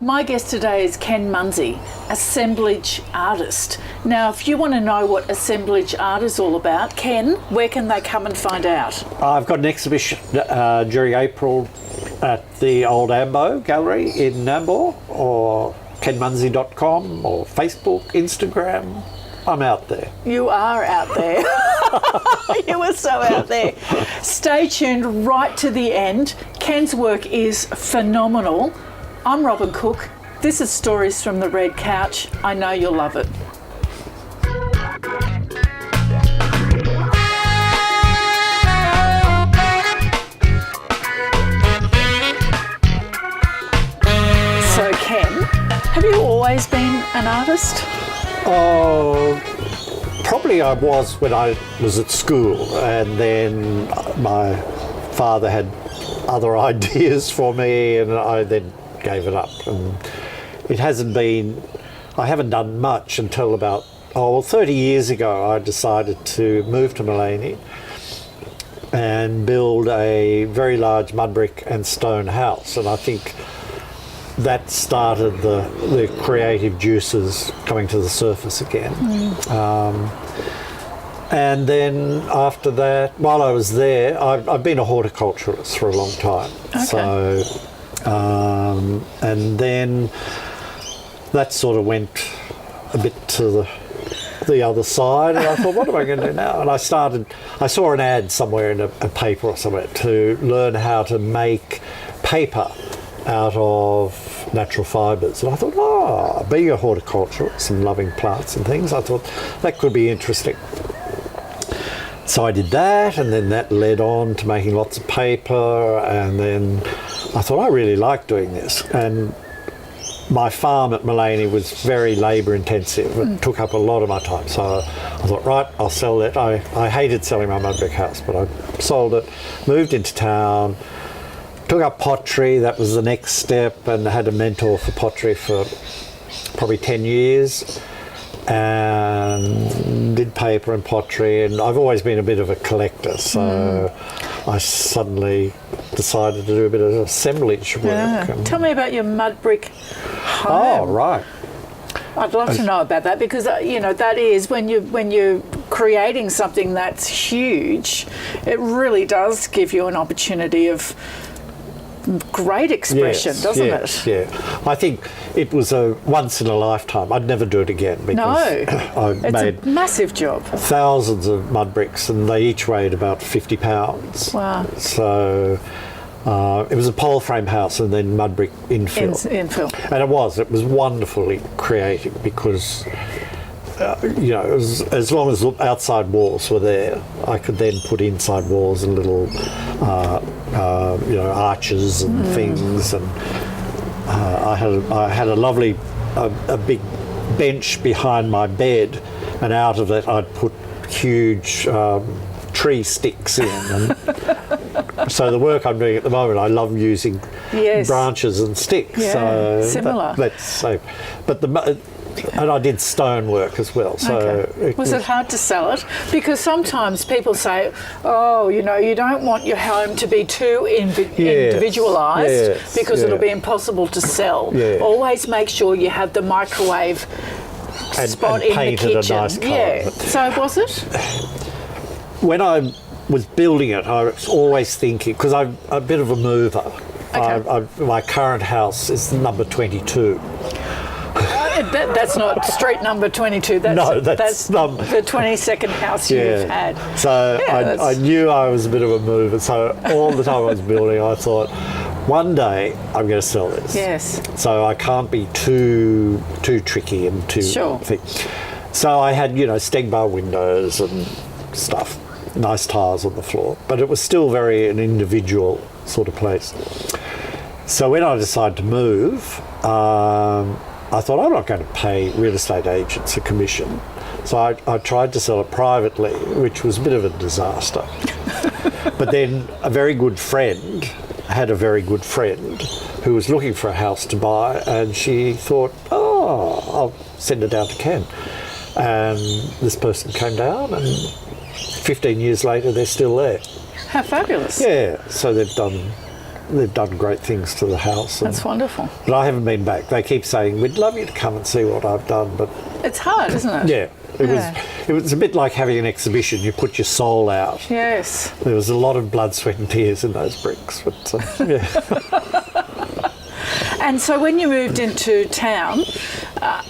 My guest today is Ken Munsie, Assemblage artist. Now, if you want to know what Assemblage art is all about, Ken, where can they come and find out? I've got an exhibition during April at the old Ambo Gallery in Nambour, or kenmunsie.com, or Facebook, Instagram. I'm out there. You are out there. You are so out there. Stay tuned right to the end. Ken's work is phenomenal. I'm Robin Cook. This is Stories from the Red Couch. I know you'll love it. So, Ken, have you always been an artist? Oh, probably I was when I was at school, and then my father had other ideas for me, and I then gave it up. And it hasn't been, I haven't done much until about 30 years ago. I decided to move to Maleny and build a very large mud brick and stone house, and I think that started the creative juices coming to the surface again. And then after that, while I was there, I've been a horticulturalist for a long time. Okay. So, and then that sort of went a bit to the other side, and I thought, what am I going to do now? And I saw an ad somewhere in a paper or somewhere to learn how to make paper out of natural fibres. And I thought, being a horticulturalist and loving plants and things, I thought that could be interesting. So I did that, and then that led on to making lots of paper, and then I thought, I really like doing this. And my farm at Maleny was very labour intensive. It took up a lot of my time. So I thought, right, I'll sell it. I hated selling my mud brick house, but I sold it, moved into town, took up pottery. That was the next step, and I had a mentor for pottery for probably 10 years. And did paper and pottery, and I've always been a bit of a collector, so I suddenly decided to do a bit of assemblage work. Yeah. Tell me about your mud brick home. Oh, right. I'd love to know about that, because that is when you're creating something that's huge, it really does give you an opportunity of great expression, doesn't it? Yeah. I think it was a once in a lifetime. I'd never do it again, because I made a massive job. Thousands of mud bricks, and they each weighed about 50 pounds. Wow. So it was a pole frame house and then mud brick infill. Infill. And it was wonderfully creative, because as long as the outside walls were there, I could then put inside walls and little arches and things, and I had a lovely a big bench behind my bed, and out of it I'd put huge tree sticks in, and so the work I'm doing at the moment, I love using branches and sticks. Yeah, so similar. That's safe. But and I did stone work as well. So okay. Was it hard to sell it? Because sometimes people say, you don't want your home to be too individualised, because it'll be impossible to sell. Yeah. Always make sure you have the microwave spot in the kitchen. A nice colour. So was it? When I was building it, I was always thinking, because I'm a bit of a mover. Okay. My current house is number 22. That's not street number 22. That's the 22nd house you've had. So I knew I was a bit of a mover. So all the time I was building, I thought, one day I'm going to sell this. Yes. So I can't be too tricky and too thick. So I had steg bar windows and stuff, nice tiles on the floor, but it was still very an individual sort of place. So when I decided to move, I thought, I'm not going to pay real estate agents a commission. So I tried to sell it privately, which was a bit of a disaster. But then a very good friend who was looking for a house to buy, and she thought, I'll send it down to Ken. And this person came down, and 15 years later, they're still there. How fabulous. Yeah, so they've done they've done great things to the house. That's wonderful. But I haven't been back. They keep saying, we'd love you to come and see what I've done, but... It's hard, isn't it? Yeah. It was a bit like having an exhibition. You put your soul out. Yes. There was a lot of blood, sweat and tears in those bricks. But, yeah. And so when you moved into town,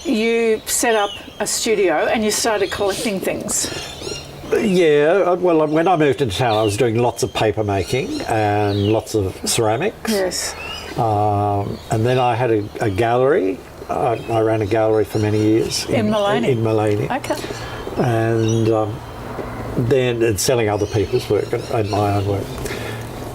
you set up a studio and you started collecting things. Yeah, well, when I moved into town, I was doing lots of paper making and lots of ceramics. Yes. And then I had a gallery. I ran a gallery for many years. In Maleny? In Maleny. Okay. And then selling other people's work and my own work.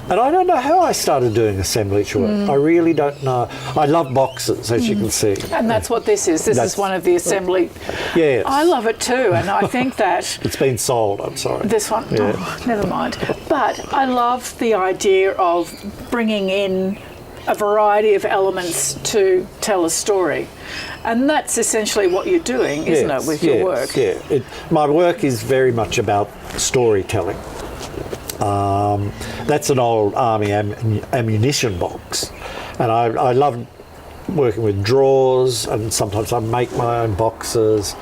And I don't know how I started doing assemblage work. I really don't know. I love boxes, as you can see. And that's what this is. This is one of the assembly. Yes. I love it too, and I think that... It's been sold, I'm sorry. This one? Yeah. Oh, never mind. But I love the idea of bringing in a variety of elements to tell a story. And that's essentially what you're doing, isn't it, with your work? Yeah, my work is very much about storytelling. That's an old army ammunition box, and I love working with drawers, and sometimes I make my own boxes,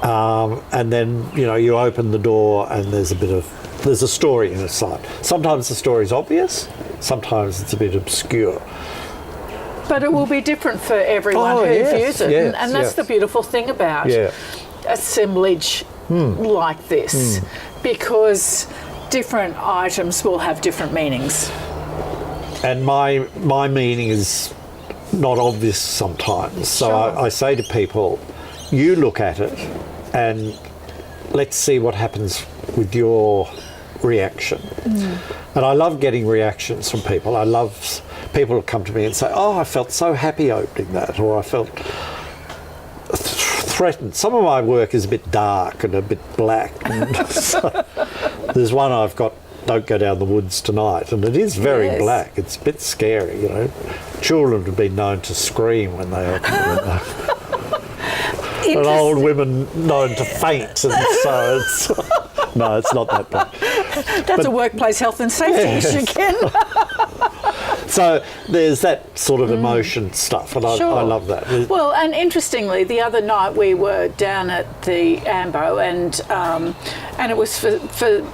and then you open the door and there's a story inside. Sometimes the story's obvious, sometimes it's a bit obscure. But it will be different for everyone who views it, and that's the beautiful thing about assemblage like this, because different items will have different meanings. And my meaning is not obvious sometimes. So I say to people, you look at it and let's see what happens with your reaction. And I love getting reactions from people. I love people who come to me and say, oh, I felt so happy opening that, or I felt threatened. Some of my work is a bit dark and a bit black. And so there's one I've got, Don't Go Down the Woods Tonight, and it is very black. It's a bit scary, Children have been known to scream when they open the window. And old women known to faint, and so it's... No, it's not that bad. That's a workplace health and safety issue, Ken. So there's that sort of emotion stuff, and I love that. Well, and interestingly, the other night we were down at the Ambo, and it was for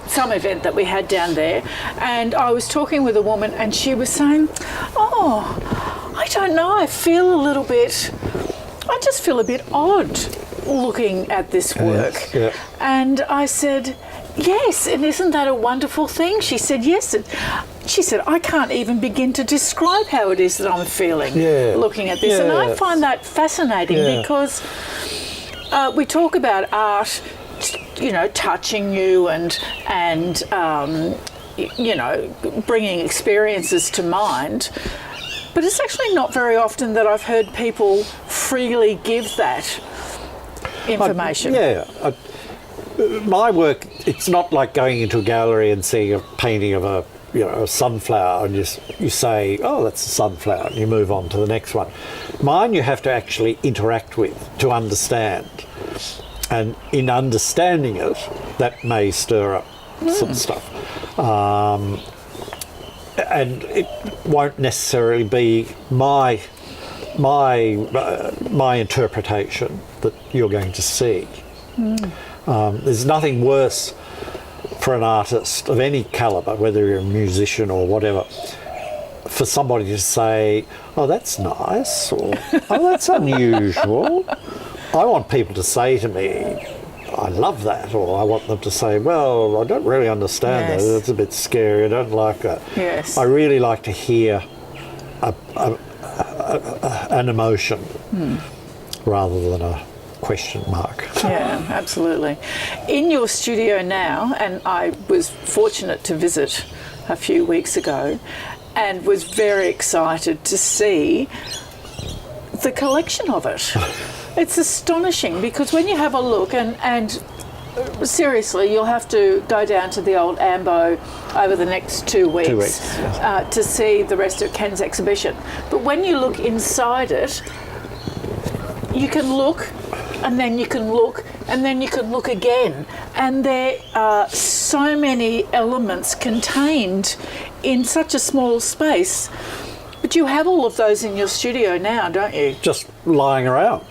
some event that we had down there, and I was talking with a woman, and she was saying, oh, I don't know, I just feel a bit odd looking at this work. Yeah. And I said, yes, and isn't that a wonderful thing? She said, yes. She said, I can't even begin to describe how it is that I'm feeling looking at this. And I find that fascinating because we talk about art, touching you and bringing experiences to mind. But it's actually not very often that I've heard people freely give that information. My work, it's not like going into a gallery and seeing a painting of a sunflower and you say, oh, that's a sunflower, and you move on to the next one. Mine you have to actually interact with to understand. And in understanding it, that may stir up some stuff. And it won't necessarily be my interpretation that you're going to see. There's nothing worse for an artist of any calibre, whether you're a musician or whatever, for somebody to say, oh, that's nice, or oh, that's unusual. I want people to say to me, I love that, or I want them to say, well, I don't really understand that, it's a bit scary, I don't like that. Yes. I really like to hear an emotion rather than a question mark. Yeah, absolutely. In your studio now, and I was fortunate to visit a few weeks ago and was very excited to see the collection of it. It's astonishing because when you have a look, and seriously, you'll have to go down to the old Ambo over the next 2 weeks, to see the rest of Ken's exhibition. But when you look inside it, you can look, and then you can look, and then you can look again. And there are so many elements contained in such a small space. But you have all of those in your studio now, don't you? Just lying around.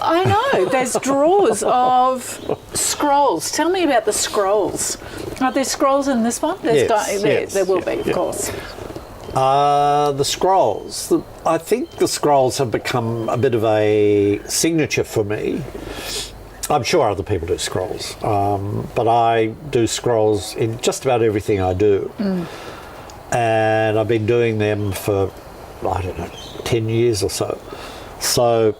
I know. There's drawers of scrolls. Tell me about the scrolls. Are there scrolls in this one? There will be, of course. The scrolls. I think the scrolls have become a bit of a signature for me. I'm sure other people do scrolls, but I do scrolls in just about everything I do. And I've been doing them for, I don't know, 10 years or so. So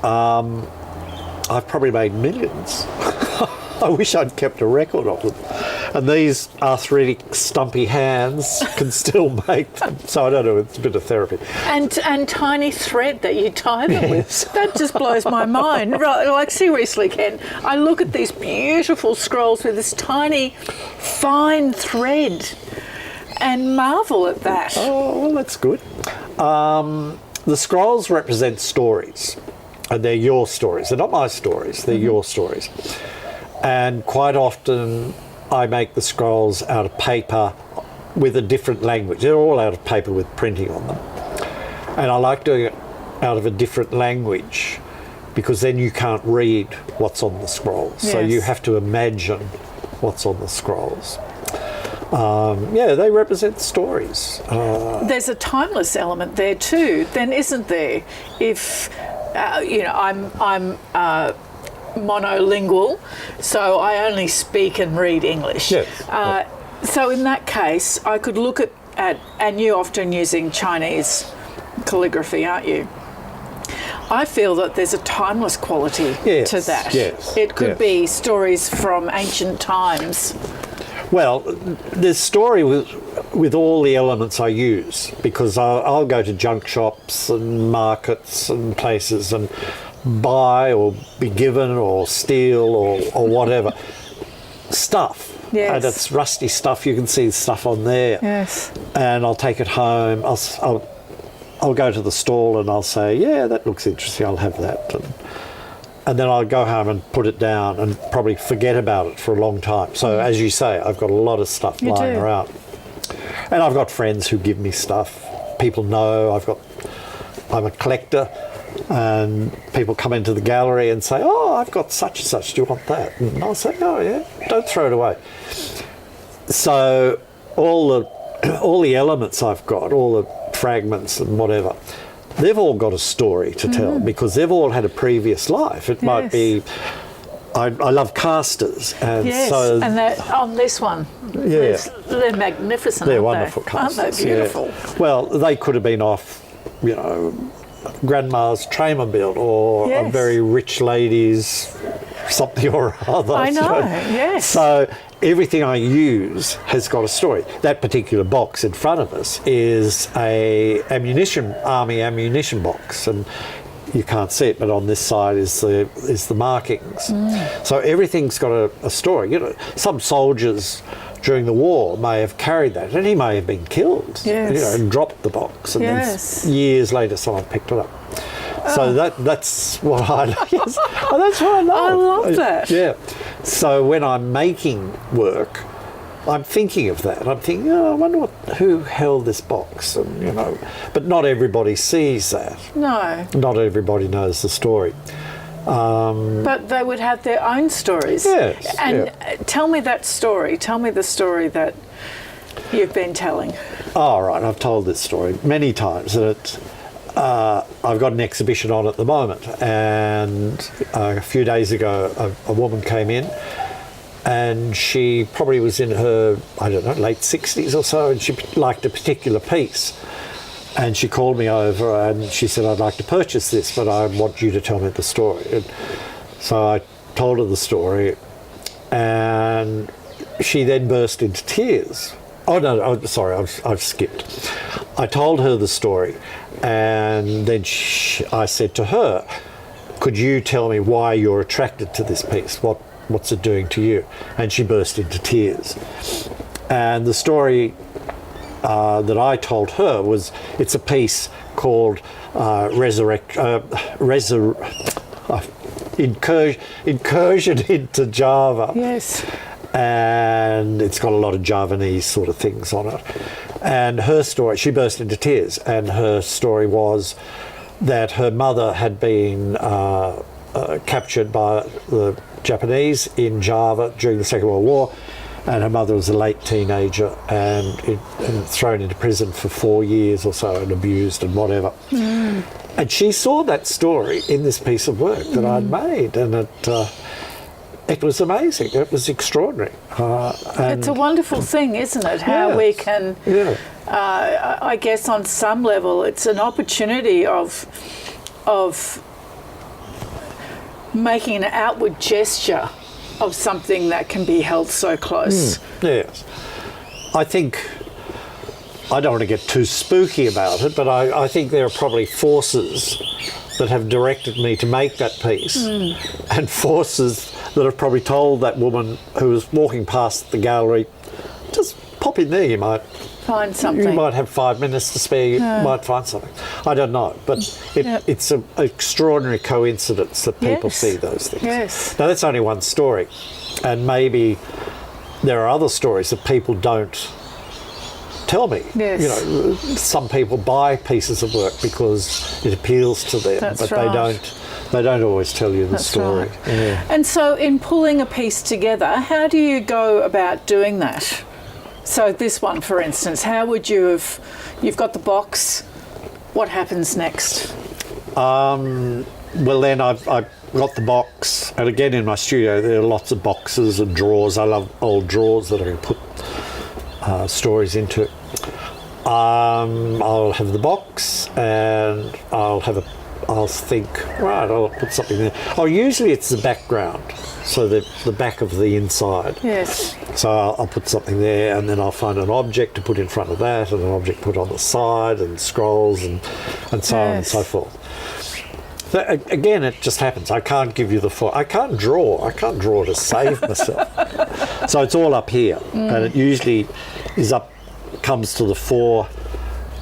I've probably made millions. I wish I'd kept a record of them. And these arthritic, stumpy hands can still make them. So I don't know, it's a bit of therapy. And tiny thread that you tie them with. That just blows my mind. Right, like, seriously, Ken, I look at these beautiful scrolls with this tiny, fine thread and marvel at that. Oh, well, that's good. The scrolls represent stories. And they're your stories. They're not my stories. They're your stories. And quite often I make the scrolls out of paper with a different language. They're all out of paper with printing on them. And I like doing it out of a different language because then you can't read what's on the scrolls. Yes. So you have to imagine what's on the scrolls. They represent stories. There's a timeless element there too, then, isn't there? If I'm monolingual, so I only speak and read English. Yes. So in that case, I could look at and you're often using Chinese calligraphy, aren't you? I feel that there's a timeless quality to that. Yes. It could be stories from ancient times. Well, there's story with all the elements I use, because I'll go to junk shops and markets and places and buy or be given or steal or whatever stuff. Yes. And it's rusty stuff. You can see stuff on there. Yes. And I'll take it home. I'll go to the stall and I'll say, yeah, that looks interesting. I'll have that. And then I'll go home and put it down and probably forget about it for a long time. So as you say, I've got a lot of stuff lying around. And I've got friends who give me stuff. People know I'm a collector, and people come into the gallery and say, oh, I've got such and such, do you want that? And I'll say, oh yeah, don't throw it away. So all the elements I've got, all the fragments and whatever, they've all got a story to tell because they've all had a previous life. It might be, I love casters, and so and on this one, they're magnificent. They're aren't wonderful they? casters. Aren't they beautiful? Yeah. Well, they could have been off, Grandma's Trainerbill or a very rich lady's something or other. I know. Yes. So everything I use has got a story. That particular box in front of us is a army ammunition box, and you can't see it, but on this side is the markings. So everything's got a story. Some soldiers during the war may have carried that, and he may have been killed. Yes. And dropped the box, and then years later someone picked it up. So that's what I love. Yes. Oh, that's what I love. I love that. Yeah. So when I'm making work, I'm thinking of that. I'm thinking, I wonder who held this box, and but not everybody sees that. No. Not everybody knows the story. But they would have their own stories. Yes. And tell me that story. Tell me the story that you've been telling. Oh, right. I've told this story many times. That I've got an exhibition on at the moment, and a few days ago a woman came in, and she probably was in her, I don't know, late 60s or so, and she liked a particular piece. And she called me over and she said, I'd like to purchase this, but I want you to tell me the story. And so I told her the story, and she then burst into tears. Oh, no, sorry, I've skipped. I told her the story, and then I said to her, could you tell me why you're attracted to this piece? What's it doing to you? And she burst into tears. And the story that I told her was, it's a piece called Incursion into Java. Yes. and it's got a lot of Javanese sort of things on it. And her story, she burst into tears, and her story was that her mother had been captured by the Japanese in Java during the Second World War, and her mother was a late teenager and thrown into prison for 4 years or so and abused and whatever. And she saw that story in this piece of work that I'd made, and it was amazing. It was extraordinary. It's a wonderful thing, isn't it? How we can, I guess on some level, it's an opportunity of making an outward gesture of something that can be held so close. Yes. I think, I don't want to get too spooky about it, but I think there are probably forces that have directed me to make that piece, and forces that have probably told that woman who was walking past the gallery, just pop in there, you might Find something. You might have 5 minutes to spare, you might find something. I don't know, but it's an extraordinary coincidence that people see those things. Yes. Now, that's only one story, and maybe there are other stories that people don't tell me. Yes. You know, some people buy pieces of work because it appeals to them, That's but right. they don't always tell you the story. Right. Yeah. And so in pulling a piece together, how do you go about doing that? So this one, for instance, how would you have, you've got the box, what happens next? Well, then I've got the box, and again in my studio there are lots of boxes and drawers. I love old drawers that I can put stories into. I'll have the box, and I'll think, right, I'll put something there. Oh, usually it's the background, so the back of the inside. Yes. So I'll put something there, and then I'll find an object to put in front of that, and an object put on the side, and scrolls, and so on and so forth. So, again, it just happens. I can't give you I can't draw to save myself. So it's all up here, and it usually comes to the fore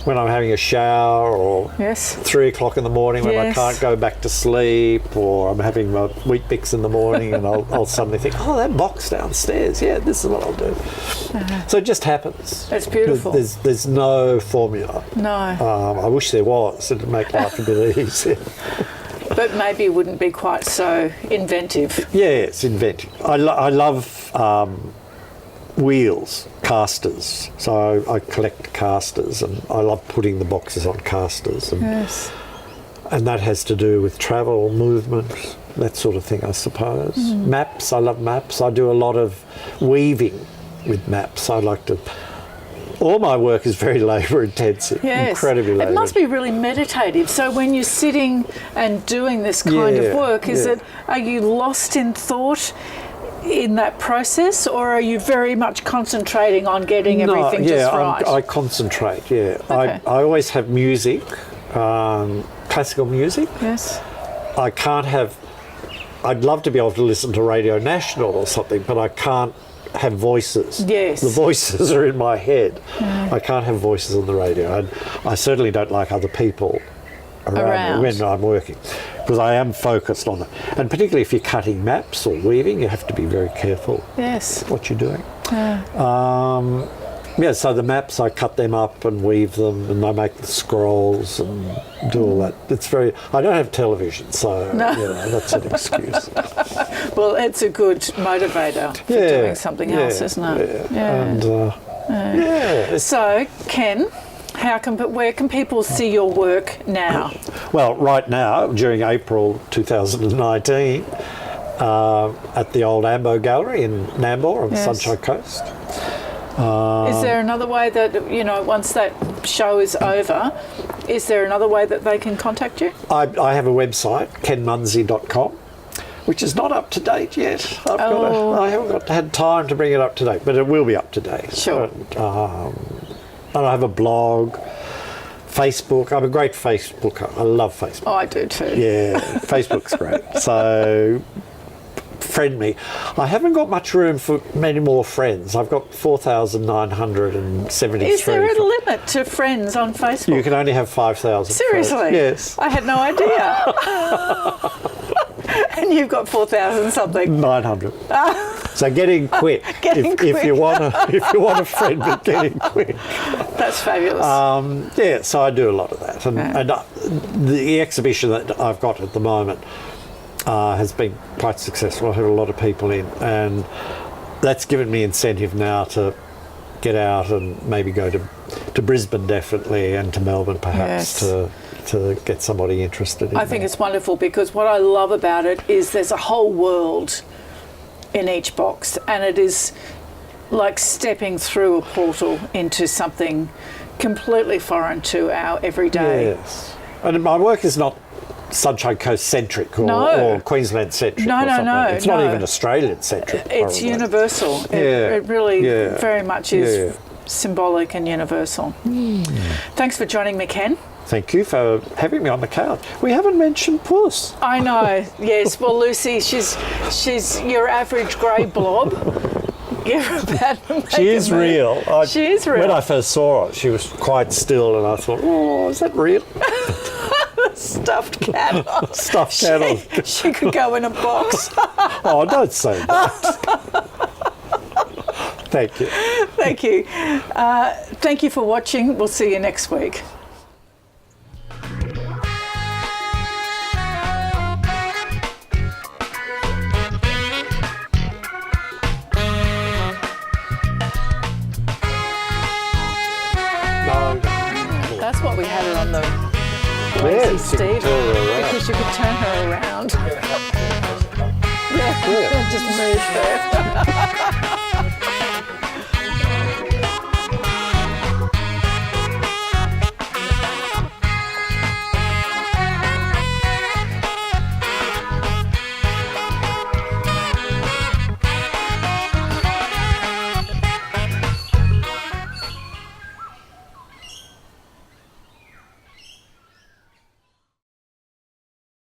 when I'm having a shower, or 3 o'clock in the morning when I can't go back to sleep, or I'm having my Wheat Bix in the morning, and I'll suddenly think, oh, that box downstairs, this is what I'll do. So it just happens. It's beautiful. There's no formula. No. I wish there was. It'd make life a bit easier. But maybe it wouldn't be quite so inventive. Yeah, it's inventive. I love wheels, casters. So I collect casters, and I love putting the boxes on casters. And that has to do with travel, movement, that sort of thing, I suppose. Maps, I love maps. I do a lot of weaving with maps. All my work is very labour intensive, incredibly labour. It must be really meditative. So when you're sitting and doing this kind of work, are you lost in thought in that process, or are you very much concentrating on getting everything just right? I concentrate, Okay. I always have music, classical music. Yes. I'd love to be able to listen to Radio National or something, but I can't have voices. Yes. The voices are in my head. I can't have voices on the radio. And I certainly don't like other people around me when I'm working, because I am focused on it. And particularly if you're cutting maps or weaving, you have to be very careful what you're doing. So the maps, I cut them up and weave them, and I make the scrolls and do all that. I don't have television, so that's an excuse. Well, it's a good motivator for doing something else, isn't it? So, Ken, where can people see your work now? Well, right now, during April 2019, at the old Nambour Gallery in Nambour on the Sunshine Coast. Is there another way that, once that show is over, is there another way that they can contact you? I have a website, kenmunsie.com, which is not up to date yet. I haven't had time to bring it up to date, but it will be up to date. Sure. And I have a blog, Facebook. I'm a great Facebooker. I love Facebook. Oh, I do too. Yeah, Facebook's great. So friend me. I haven't got much room for many more friends. I've got 4,973. Is there a limit to friends on Facebook? You can only have 5,000. Seriously? Yes. I had no idea. And you've got 4,000 something. 900. So getting quick. If you want a friend, but getting quick. That's fabulous. Yeah, so I do a lot of that, and the exhibition that I've got at the moment has been quite successful. I've had a lot of people in, and that's given me incentive now to get out and maybe go to Brisbane definitely, and to Melbourne perhaps, to get somebody interested in I think it's wonderful, because what I love about it is there's a whole world in each box, and it is like stepping through a portal into something completely foreign to our everyday. Yes. And my work is not Sunshine Coast centric or Queensland centric. No. It's not even Australian centric. It's probably. Universal. It really very much is symbolic and universal. Thanks for joining me, Ken. Thank you for having me on the couch. We haven't mentioned Puss. I know. Yes. Well, Lucy, she's your average grey blob. She is real. She is real. When I first saw her, she was quite still, and I thought, oh, is that real? Stuffed cat. Stuffed cat. She could go in a box. Oh, don't say that. Thank you. Thank you. Thank you for watching. We'll see you next week. That's what we had her on the lazy Steve, because you could turn her around. Yeah. Just move there.